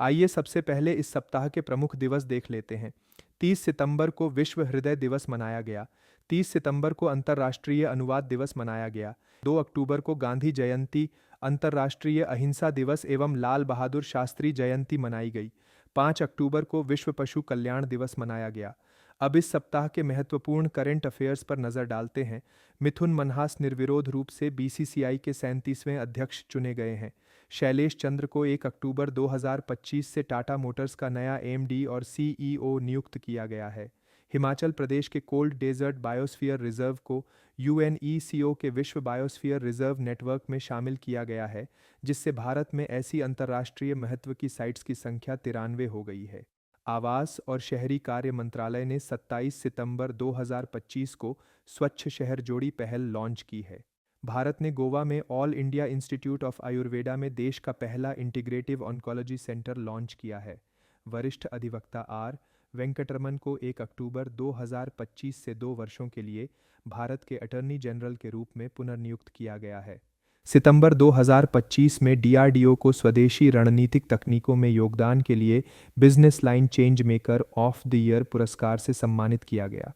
आइए सबसे पहले इस सप्ताह के प्रमुख दिवस देख लेते हैं। 30 सितंबर को विश्व हृदय दिवस मनाया गया। 30 सितंबर को अंतर्राष्ट्रीय अनुवाद दिवस मनाया गया। 2 अक्टूबर को गांधी जयंती, अंतर्राष्ट्रीय अहिंसा दिवस एवं लाल बहादुर शास्त्री जयंती मनाई गई। 5 अक्टूबर को विश्व पशु कल्याण दिवस मनाया गया। अब इस सप्ताह के महत्वपूर्ण करंट अफेयर्स पर नजर डालते हैं। मिथुन मनहास निर्विरोध रूप से बीसीसीआई के 37वें अध्यक्ष चुने गए हैं। शैलेश चंद्र को 1 अक्टूबर 2025 से टाटा मोटर्स का नया एमडी और सीईओ नियुक्त किया गया है। हिमाचल प्रदेश के कोल्ड डेजर्ट बायोस्फीयर रिजर्व को यूएनईसीओ के विश्व बायोस्फीयर रिजर्व नेटवर्क में शामिल किया गया है, जिससे भारत में ऐसी अंतर्राष्ट्रीय महत्व की साइट्स की संख्या 93 हो गई है। आवास और शहरी कार्य मंत्रालय ने 27 सितंबर 2025 को स्वच्छ शहर जोड़ी पहल लॉन्च की है। भारत ने गोवा में all India institute of Ayurveda में देश का पहला इंटीग्रेटिव ऑन्कोलॉजी सेंटर लॉन्च किया है। वरिष्ठ अधिवक्ता आर वेंकटरमन को 1 अक्टूबर 2025 से 2 वर्षों के लिए भारत के अटॉर्नी जनरल के रूप में पुनर्नियुक्त किया गया है। सितंबर 2025 में डीआरडीओ को स्वदेशी रणनीतिक तकनीकों में योगदान के लिए business line change maker of the year पुरस्कार से सम्मानित किया गया।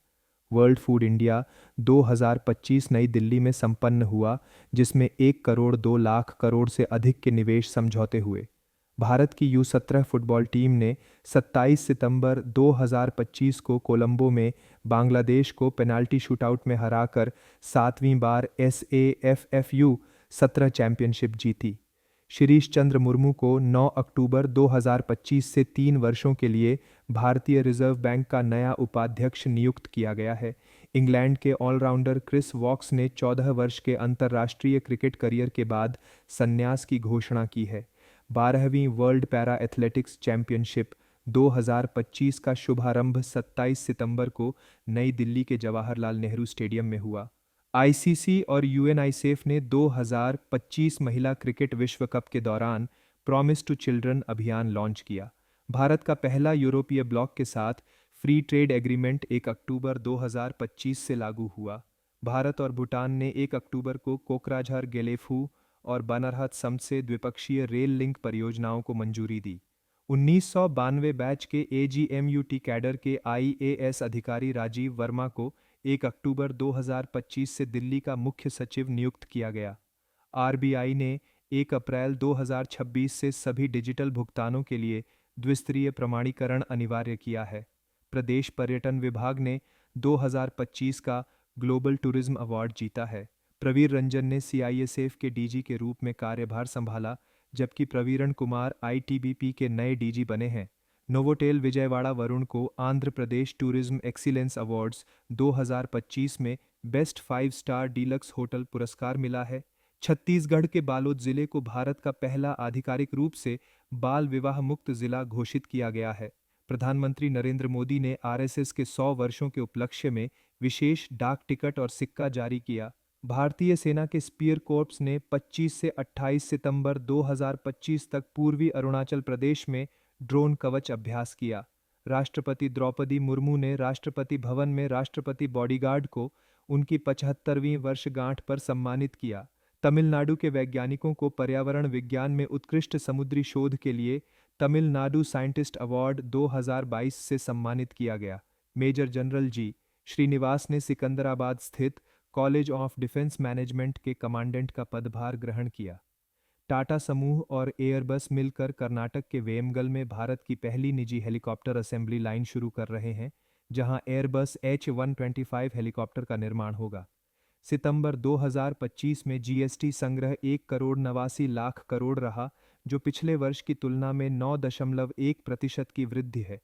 वर्ल्ड फूड इंडिया 2025 नई दिल्ली में संपन्न हुआ, जिसमें 1 करोड़ 2 लाख करोड़ से अधिक के निवेश समझौते हुए। भारत की U17 फुटबॉल टीम ने 27 सितंबर 2025 को कोलंबो में बांग्लादेश को पेनाल्टी शूटआउट में हराकर 7वीं बार SAFFU 17 चैंपियनशिप जीती। शिरीष चंद्र मुर्मू को 9 अक्टूबर 2025 से 3 वर्षों के लिए भारतीय रिजर्व बैंक का नया उपाध्यक्ष नियुक्त किया गया है। इंग्लैंड के ऑलराउंडर क्रिस वॉक्स ने 14 वर्ष के अंतर्राष्ट्रीय क्रिकेट करियर के बाद संन्यास की घोषणा की है। 12वीं वर्ल्ड पैरा एथलेटिक्स चैंपियनशिप 2025 का शुभारंभ 27 सितंबर को नई दिल्ली के जवाहरलाल नेहरू स्टेडियम में हुआ। आईसीसी और यूएनआईसीएफ ने 2025 महिला क्रिकेट विश्व कप के दौरान प्रॉमिस टू चिल्ड्रन अभियान लॉन्च किया। भारत का पहला यूरोपीय ब्लॉक के साथ फ्री ट्रेड एग्रीमेंट 1 अक्टूबर 2025 से लागू हुआ। भारत और भूटान ने 1 अक्टूबर को कोकराझार गेलेफू और बनरहत समसे द्विपक्षीय रेल लिंक परियोजनाओं को मंजूरी दी। 1992 बैच के एजीएमयूटी कैडर के आईएएस अधिकारी राजीव वर्मा को 1 अक्टूबर 2025 से दिल्ली का मुख्य सचिव नियुक्त किया गया। आरबीआई ने 1 अप्रैल 2026 से सभी डिजिटल भुगतानों के लिए द्विस्तरीय प्रमाणीकरण अनिवार्य किया है। प्रदेश पर्यटन विभाग ने 2025 का ग्लोबल टूरिज्म अवार्ड जीता है। प्रवीर रंजन ने सीआईएसएफ के डीजी के रूप में कार्यभार संभाला, जबकि प्रवीरण कुमार आईटीबीपी के नए डीजी बने हैं। नोवोटेल विजयवाड़ा वरुण को Andhra Pradesh tourism excellence awards 2025 में बेस्ट 5 स्टार डीलक्स होटल पुरस्कार मिला है। छत्तीसगढ़ के बालोद जिले को भारत का पहला आधिकारिक रूप से बाल विवाह मुक्त जिला घोषित किया गया है। प्रधानमंत्री नरेंद्र मोदी ने आरएसएस के 100 वर्षों के उपलक्ष्य में विशेष डाक टिकट और सिक्का जारी किया। भारतीय सेना के स्पीयर कॉर्प्स ने 25 से 28 सितंबर 2025 तक पूर्वी अरुणाचल प्रदेश में ड्रोन कवच अभ्यास किया। राष्ट्रपति द्रौपदी मुर्मू ने राष्ट्रपति भवन में राष्ट्रपति बॉडीगार्ड को उनकी 75वीं वर्षगांठ पर सम्मानित किया। तमिलनाडु के वैज्ञानिकों को पर्यावरण विज्ञान में उत्कृष्ट समुद्री शोध के लिए तमिलनाडु साइंटिस्ट अवार्ड 2022 से सम्मानित किया गया। मेजर जनरल जी श्रीनिवास ने सिकंदराबाद स्थित कॉलेज ऑफ डिफेंस मैनेजमेंट के कमांडेंट का पदभार ग्रहण किया। टाटा समूह और एयरबस मिलकर कर्नाटक के वेमगल में भारत की पहली निजी हेलीकॉप्टर असेंबली लाइन शुरू कर रहे हैं, जहां एयरबस H125 हेलीकॉप्टर का निर्माण होगा। सितंबर 2025 में जीएसटी संग्रह 1 करोड़ 89 लाख करोड़ रहा, जो पिछले वर्ष की तुलना में 9.1% की वृद्धि है।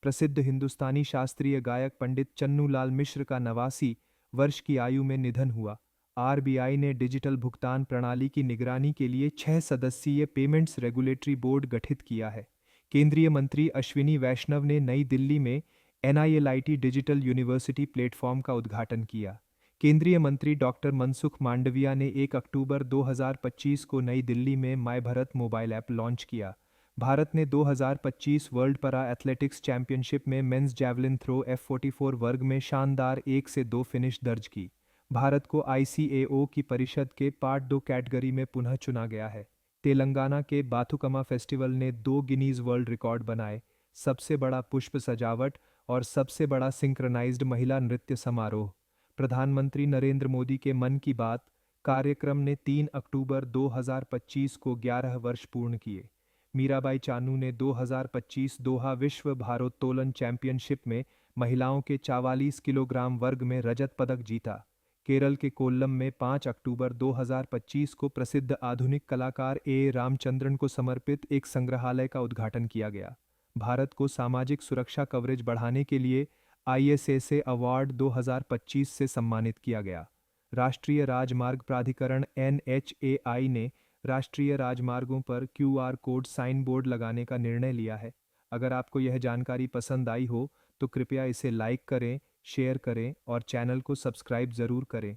प्रसिद्ध हिंदुस्तानी शास्त्रीय गायक पंडित चन्नूलाल मिश्र का 89 वर्ष की आयु में निधन हुआ। आरबीआई ने डिजिटल भुगतान प्रणाली की निगरानी के लिए 6 सदस्यीय पेमेंट्स रेगुलेटरी बोर्ड गठित किया है। केंद्रीय मंत्री अश्विनी वैष्णव ने नई दिल्ली में NILIT डिजिटल यूनिवर्सिटी प्लेटफॉर्म का उद्घाटन किया। केंद्रीय मंत्री डॉक्टर मनसुख मांडविया ने 1 अक्टूबर 2025 को नई दिल्ली में my Bharat mobile app launch किया। भारत ने 2025 वर्ल्ड पैरा एथलेटिक्स चैंपियनशिप में मेंस जैवलिन थ्रो F44 वर्ग में शानदार 1 से 2 फिनिश दर्ज की। भारत को ICAO की परिषद के पार्ट 2 कैटेगरी में पुनः चुना गया है। तेलंगाना के बाथुकमा फेस्टिवल ने 2 गिनीज वर्ल्ड रिकॉर्ड बनाए, सबसे बड़ा पुष्प सजावट और सबसे बड़ा सिंक्रोनाइज्ड महिला नृत्य समारोह। प्रधानमंत्री नरेंद्र मोदी के मन की बात कार्यक्रम ने 3 अक्टूबर 2025 को 11 वर्ष पूर्ण किए। मीराबाई चानू ने 2025 दोहा विश्व भारोत्तोलन चैंपियनशिप में महिलाओं के 44 किलोग्राम वर्ग में रजत पदक जीता। केरल के कोल्लम में 5 अक्टूबर 2025 को प्रसिद्ध आधुनिक कलाकार ए रामचंद्रन को समर्पित एक संग्रहालय का उद्घाटन किया गया। भारत को सामाजिक सुरक्षा कवरेज बढ़ाने के लिए ISSA अवार्ड 2025 से सम्मानित किया गया। राष्ट्रीय राजमार्ग प्राधिकरण NHAI ने राष्ट्रीय राजमार्गों पर QR कोड साइन बोर्ड लगाने का निर्णय लिया है। अगर आपको यह जानकारी पसंद आई हो तो कृपया इसे लाइक करें, शेयर करें और चैनल को सब्सक्राइब ज़रूर करें।